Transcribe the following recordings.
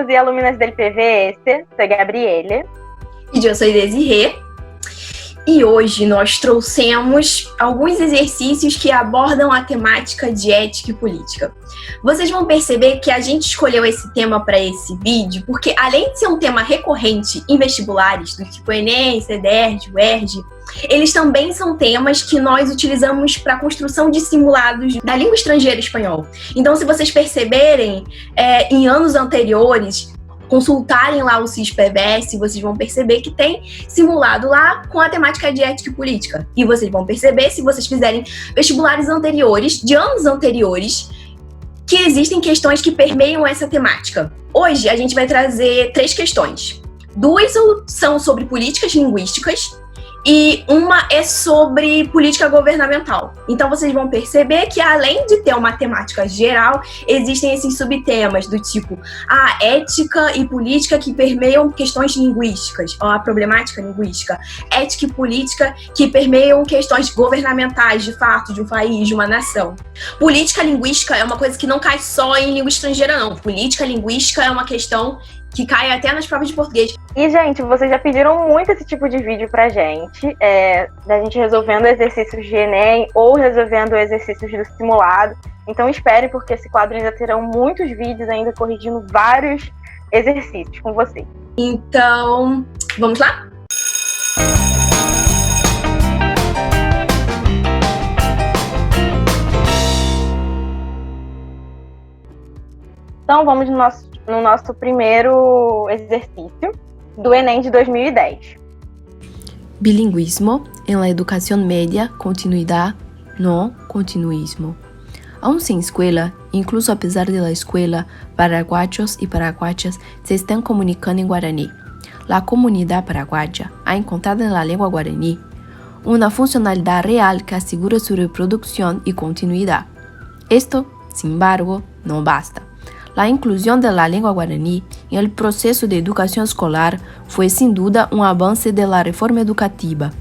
alunos e alunas da LPVS, sou Gabriele. E eu sou Desirê. E hoje nós trouxemos alguns exercícios que abordam a temática de ética e política. Vocês vão perceber que a gente escolheu esse tema para esse vídeo porque, além de ser um tema recorrente em vestibulares, do tipo Enem, CEDERJ, UERJ, eles também são temas que nós utilizamos para a construção de simulados da língua estrangeira espanhol. Então, se vocês perceberem, em anos anteriores, consultarem lá o CIS-PVS, vocês vão perceber que tem simulado lá com a temática de ética e política. E vocês vão perceber, se vocês fizerem vestibulares anteriores, de anos anteriores, que existem questões que permeiam essa temática. Hoje a gente vai trazer 3 questões. 2 são sobre políticas linguísticas e uma é sobre política governamental. Então vocês vão perceber que, além de ter uma temática geral, existem esses subtemas do tipo ética e política que permeiam questões linguísticas, a problemática linguística, ética e política que permeiam questões governamentais, de fato, de um país, de uma nação. Política linguística é uma coisa que não cai só em língua estrangeira, não. Política linguística é uma questão que cai até nas provas de português. E, gente, vocês já pediram muito esse tipo de vídeo pra gente, da gente resolvendo exercícios de Enem ou resolvendo exercícios do simulado. Então esperem, porque esse quadro ainda terão muitos vídeos ainda corrigindo vários exercícios com vocês. Então, vamos lá? Então vamos no nosso primeiro exercício do Enem de 2010. Bilingüismo en la educación media, continuidad, no continuismo. Aún sin escuela, incluso a pesar de la escuela, paraguayos y paraguayas se están comunicando en guaraní. La comunidad paraguaya ha encontrado en la lengua guaraní una funcionalidad real que asegura su reproducción y continuidad. Esto, sin embargo, no basta. La inclusión de la lengua guaraní en el proceso de educación escolar fue sin duda un avance de la reforma educativa,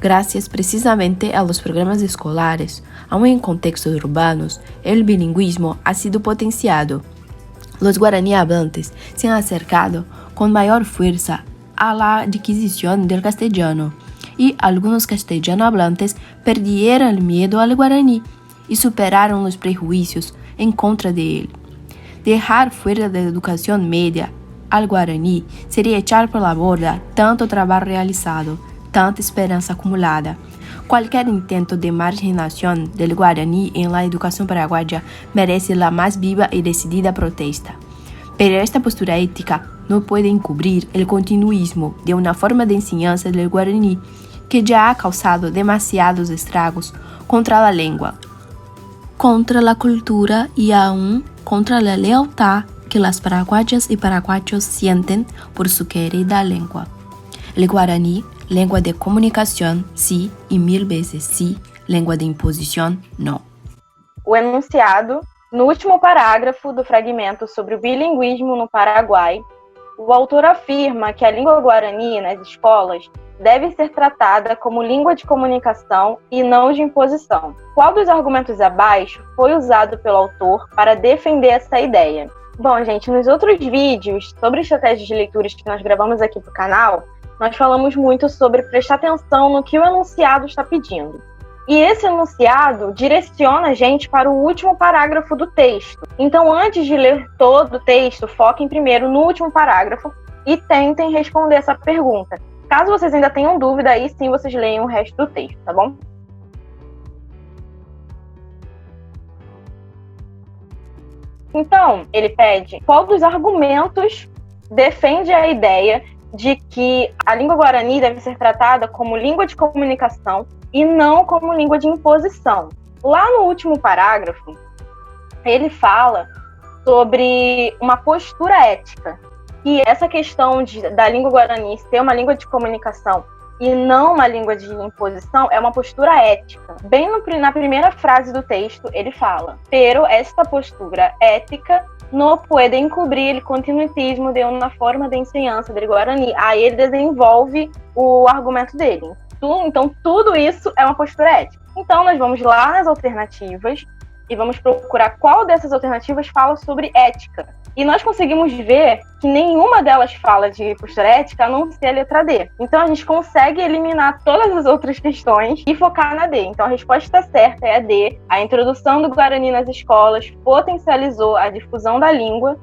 gracias precisamente a los programas escolares. Aún en contextos urbanos, el bilingüismo ha sido potenciado. Los guaraní hablantes se han acercado con mayor fuerza a la adquisición del castellano, y algunos castellano hablantes perdieron el miedo al guaraní y superaron los prejuicios en contra de él. Dejar fuera de la educación media al guaraní sería echar por la borda tanto trabajo realizado, tanta esperanza acumulada. Cualquier intento de marginación del guaraní en la educación paraguaya merece la más viva y decidida protesta. Pero esta postura ética no puede encubrir el continuismo de una forma de enseñanza del guaraní que ya ha causado demasiados estragos contra la lengua, contra la cultura y aún contra la lealtad que las paraguayas y paraguayos sienten por su querida lengua. El guaraní, lengua de comunicación, sí, y 1000 veces sí, lengua de imposición, no. O enunciado, no último parágrafo do fragmento sobre o bilinguismo no Paraguai, o autor afirma que a língua guarani nas escolas deve ser tratada como língua de comunicação e não de imposição. Qual dos argumentos abaixo foi usado pelo autor para defender essa ideia? Bom, gente, nos outros vídeos sobre estratégias de leituras que nós gravamos aqui para o canal, nós falamos muito sobre prestar atenção no que o enunciado está pedindo. E esse enunciado direciona a gente para o último parágrafo do texto. Então, antes de ler todo o texto, foquem primeiro no último parágrafo e tentem responder essa pergunta. Caso vocês ainda tenham dúvida, aí sim vocês leiam o resto do texto, tá bom? Então, ele pede qual dos argumentos defende a ideia de que a língua guarani deve ser tratada como língua de comunicação e não como língua de imposição. Lá no último parágrafo, ele fala sobre uma postura ética. E essa questão da língua guarani ser uma língua de comunicação e não uma língua de imposição é uma postura ética. Bem na primeira frase do texto, ele fala: pero esta postura ética no puede encubrir el continuismo de una forma de enseñanza del guaraní. Aí ele desenvolve o argumento dele. Então, tudo isso é uma postura ética. Então, nós vamos lá nas alternativas e vamos procurar qual dessas alternativas fala sobre ética. E nós conseguimos ver que nenhuma delas fala de postura ética, a não ser a letra D. Então a gente consegue eliminar todas as outras questões e focar na D. Então a resposta certa é a D. A introdução do Guarani nas escolas potencializou a difusão da língua,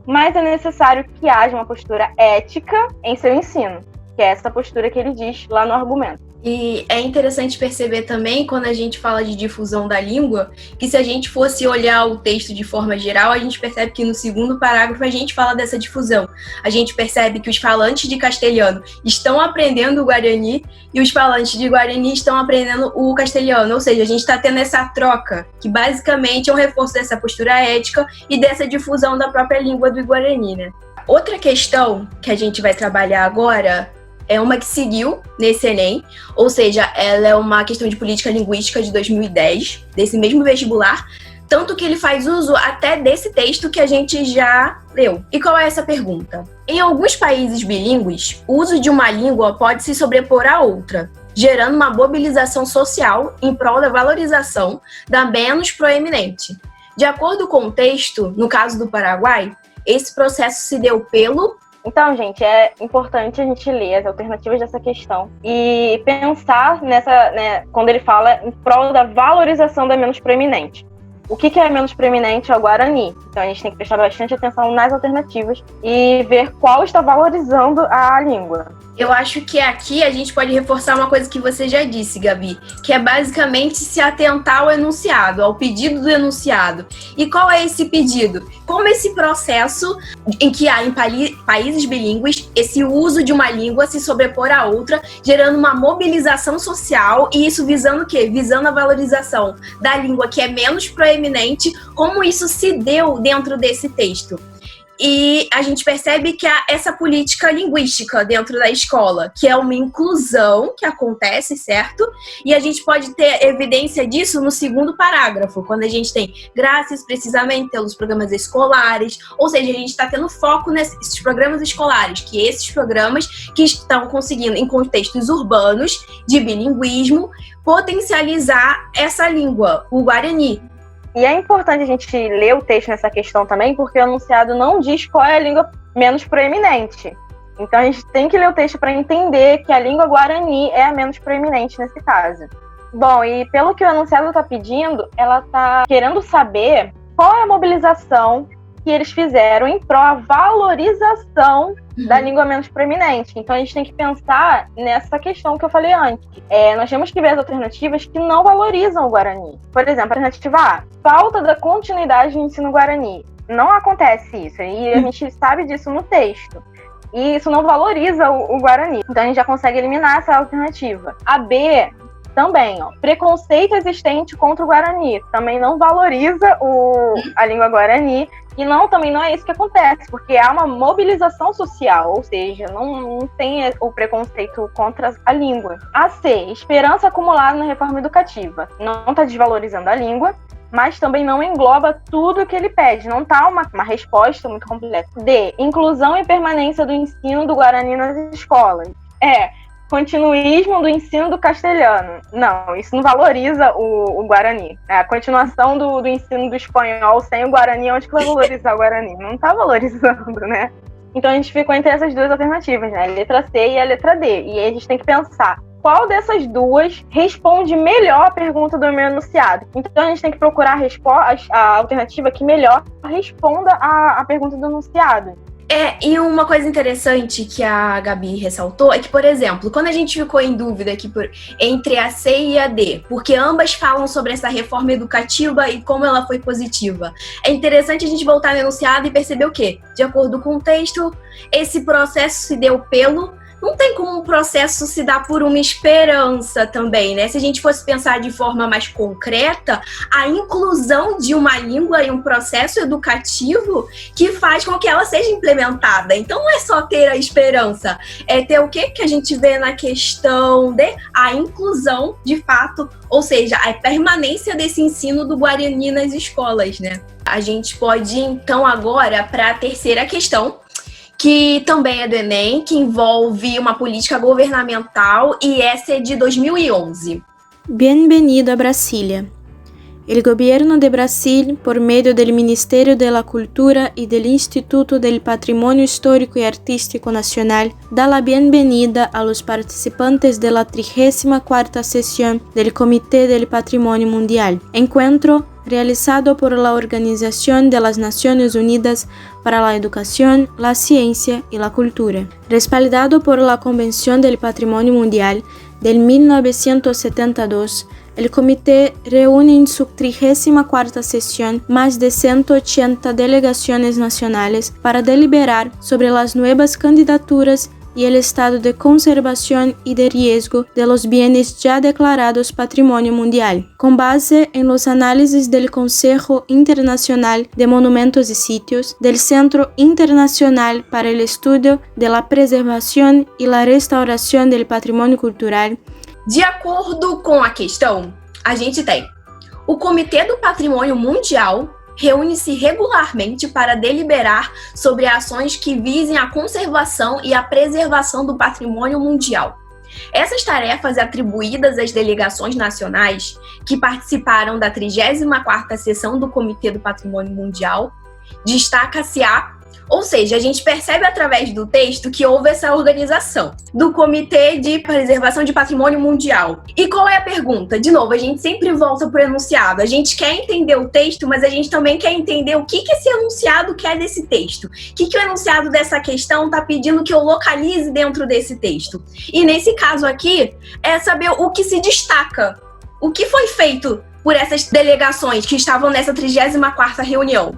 mas é necessário que haja uma postura ética em seu ensino, que é essa postura que ele diz lá no argumento. E é interessante perceber também, quando a gente fala de difusão da língua, que se a gente fosse olhar o texto de forma geral, a gente percebe que no segundo parágrafo a gente fala dessa difusão. A gente percebe que os falantes de castelhano estão aprendendo o Guarani e os falantes de Guarani estão aprendendo o castelhano. Ou seja, a gente está tendo essa troca, que basicamente é um reforço dessa postura ética e dessa difusão da própria língua do Guarani, né? Outra questão que a gente vai trabalhar agora é uma que seguiu nesse Enem, ou seja, ela é uma questão de política linguística de 2010, desse mesmo vestibular, tanto que ele faz uso até desse texto que a gente já leu. E qual é essa pergunta? Em alguns países bilíngues, o uso de uma língua pode se sobrepor à outra, gerando uma mobilização social em prol da valorização da menos proeminente. De acordo com o texto, no caso do Paraguai, esse processo se deu pelo... Então, gente, é importante a gente ler as alternativas dessa questão e pensar nessa, né, quando ele fala em prol da valorização da menos proeminente. O que é menos proeminente é o Guarani. Então, a gente tem que prestar bastante atenção nas alternativas e ver qual está valorizando a língua. Eu acho que aqui a gente pode reforçar uma coisa que você já disse, Gabi, que é basicamente se atentar ao enunciado, ao pedido do enunciado. E qual é esse pedido? Como esse processo em que há em países bilíngues esse uso de uma língua se sobrepor à outra, gerando uma mobilização social, e isso visando o quê? Visando a valorização da língua que é menos proeminente, como isso se deu dentro desse texto. E a gente percebe que há essa política linguística dentro da escola, que é uma inclusão que acontece, certo? E a gente pode ter evidência disso no segundo parágrafo, quando a gente tem graças precisamente pelos programas escolares, ou seja, a gente está tendo foco nesses programas escolares, que esses programas que estão conseguindo, em contextos urbanos, de bilinguismo, potencializar essa língua, o Guarani. E é importante a gente ler o texto nessa questão também, porque o enunciado não diz qual é a língua menos proeminente. Então a gente tem que ler o texto para entender que a língua guarani é a menos proeminente nesse caso. Bom, e pelo que o enunciado está pedindo, ela está querendo saber qual é a mobilização que eles fizeram em prol da valorização da língua menos proeminente. Então a gente tem que pensar nessa questão que eu falei antes. Nós temos que ver as alternativas que não valorizam o Guarani. Por exemplo, a alternativa A, falta da continuidade no ensino Guarani. Não acontece isso, e a gente sabe disso no texto. E isso não valoriza o Guarani. Então a gente já consegue eliminar essa alternativa. A B, também, preconceito existente contra o Guarani. Também não valoriza a língua Guarani. E também não é isso que acontece, porque há uma mobilização social, ou seja, não tem o preconceito contra a língua. A C, esperança acumulada na reforma educativa. Não está desvalorizando a língua, mas também não engloba tudo o que ele pede. Não está uma resposta muito completa. D, inclusão e permanência do ensino do Guarani nas escolas. Continuismo do ensino do castelhano. Não, isso não valoriza o Guarani. A continuação do ensino do espanhol sem o Guarani, onde que vai valorizar o Guarani? Não está valorizando, né? Então a gente ficou entre essas duas alternativas, né? A letra C e a letra D. E aí a gente tem que pensar qual dessas duas responde melhor a pergunta do meu enunciado. Então a gente tem que procurar a alternativa que melhor responda a pergunta do enunciado. E uma coisa interessante que a Gabi ressaltou é que, por exemplo, quando a gente ficou em dúvida aqui entre a C e a D, porque ambas falam sobre essa reforma educativa e como ela foi positiva, é interessante a gente voltar no enunciado e perceber o quê? De acordo com o texto, esse processo se deu pelo... Não tem como um processo se dar por uma esperança também, né? Se a gente fosse pensar de forma mais concreta, a inclusão de uma língua em um processo educativo que faz com que ela seja implementada. Então não é só ter a esperança, é ter o que a gente vê na questão de a inclusão de fato, ou seja, a permanência desse ensino do Guarani nas escolas, né? A gente pode ir então agora para a terceira questão, que também é do Enem, que envolve uma política governamental, e essa é de 2011. Bem-vindo a Brasília. El gobierno de Brasil, por medio del Ministerio de la Cultura y del Instituto del Patrimonio Histórico y Artístico Nacional, da la bienvenida a los participantes de la 34ª sesión del Comité del Patrimonio Mundial, encuentro realizado por la Organización de las Naciones Unidas para la Educación, la Ciencia y la Cultura, respaldado por la Convención del Patrimonio Mundial del 1972. El comité reúne en su 34ª sesión más de 180 delegaciones nacionales para deliberar sobre las nuevas candidaturas y el estado de conservación y de riesgo de los bienes ya declarados Patrimonio Mundial, con base en los análisis del Consejo Internacional de Monumentos y Sitios, del Centro Internacional para el Estudio de la Preservación y la Restauración del Patrimonio Cultural. De acordo com a questão, a gente tem o Comitê do Patrimônio Mundial reúne-se regularmente para deliberar sobre ações que visem a conservação e a preservação do patrimônio mundial. Essas tarefas atribuídas às delegações nacionais que participaram da 34ª sessão do Comitê do Patrimônio Mundial, destaca-se ou seja, a gente percebe através do texto que houve essa organização do Comitê de Preservação de Patrimônio Mundial. E qual é a pergunta? De novo, a gente sempre volta para o enunciado. A gente quer entender o texto, mas a gente também quer entender o que esse enunciado quer desse texto. O que o enunciado dessa questão está pedindo que eu localize dentro desse texto. E nesse caso aqui, é saber o que se destaca. O que foi feito por essas delegações que estavam nessa 34ª reunião.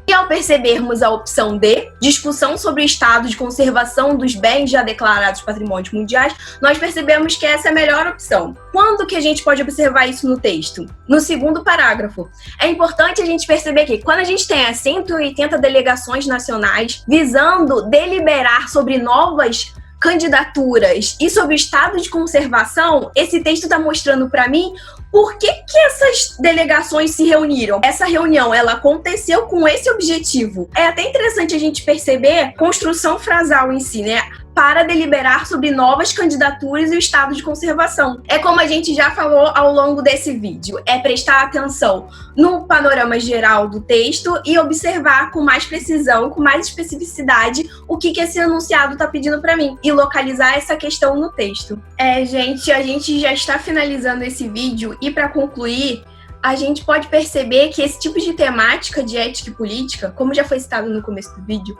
E ao percebermos a opção D, discussão sobre o estado de conservação dos bens já declarados patrimônios mundiais, nós percebemos que essa é a melhor opção. Quando que a gente pode observar isso no texto? No segundo parágrafo. É importante a gente perceber que quando a gente tem as 180 delegações nacionais visando deliberar sobre novas candidaturas e sobre o estado de conservação, esse texto está mostrando para mim por que essas delegações se reuniram. Essa reunião, ela aconteceu com esse objetivo. É até interessante a gente perceber a construção frasal em si, né? Para deliberar sobre novas candidaturas e o estado de conservação. É como a gente já falou ao longo desse vídeo, é prestar atenção no panorama geral do texto e observar com mais precisão, com mais especificidade, o que esse enunciado está pedindo para mim e localizar essa questão no texto. Gente, a gente já está finalizando esse vídeo e para concluir, a gente pode perceber que esse tipo de temática de ética e política, como já foi citado no começo do vídeo,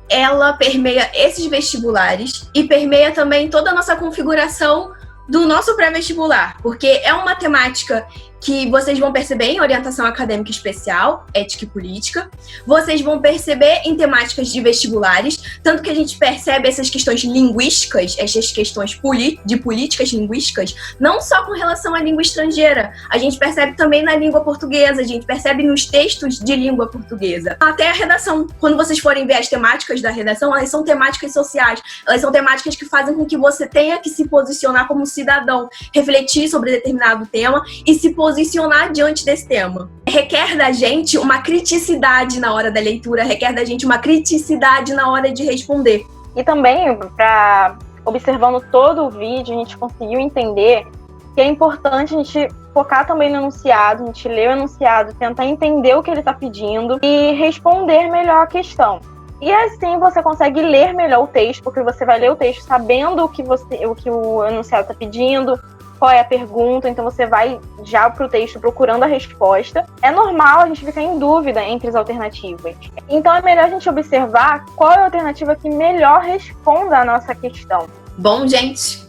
ela permeia esses vestibulares e permeia também toda a nossa configuração do nosso pré-vestibular, porque é uma temática que vocês vão perceber em orientação acadêmica especial, ética e política, vocês vão perceber em temáticas de vestibulares, tanto que a gente percebe essas questões linguísticas, essas questões de políticas linguísticas, não só com relação à língua estrangeira, a gente percebe também na língua portuguesa, a gente percebe nos textos de língua portuguesa. Até a redação, quando vocês forem ver as temáticas da redação, elas são temáticas sociais, elas são temáticas que fazem com que você tenha que se posicionar como cidadão, refletir sobre determinado tema e se posicionar diante desse tema. Requer da gente uma criticidade na hora da leitura, requer da gente uma criticidade na hora de responder. E também, observando todo o vídeo, a gente conseguiu entender que é importante a gente focar também no enunciado, a gente ler o enunciado, tentar entender o que ele está pedindo e responder melhor a questão. E assim você consegue ler melhor o texto, porque você vai ler o texto sabendo o que o enunciado está pedindo, qual é a pergunta, então você vai já para o texto procurando a resposta. É normal a gente ficar em dúvida entre as alternativas. Então é melhor a gente observar qual é a alternativa que melhor responda à nossa questão. Bom, gente,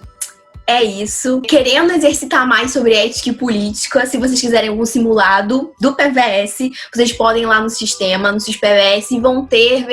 é isso. Querendo exercitar mais sobre ética e política, se vocês quiserem algum simulado do PVS, vocês podem ir lá no sistema, no SysPVS, e vão ter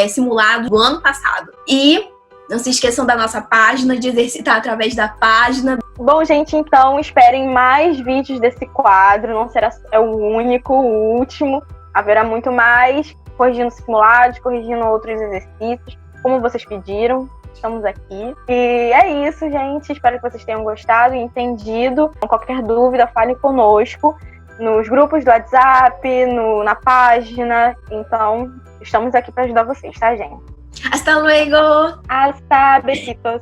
simulado do ano passado. E não se esqueçam da nossa página, de exercitar através da página. Bom, gente, então esperem mais vídeos desse quadro. Não será o único, o último. Haverá muito mais, corrigindo simulados, corrigindo outros exercícios, como vocês pediram. Estamos aqui. E é isso, gente. Espero que vocês tenham gostado e entendido. Qualquer dúvida, falem conosco nos grupos do WhatsApp, na página. Então, estamos aqui para ajudar vocês, tá, gente? Hasta luego! Hasta besitos.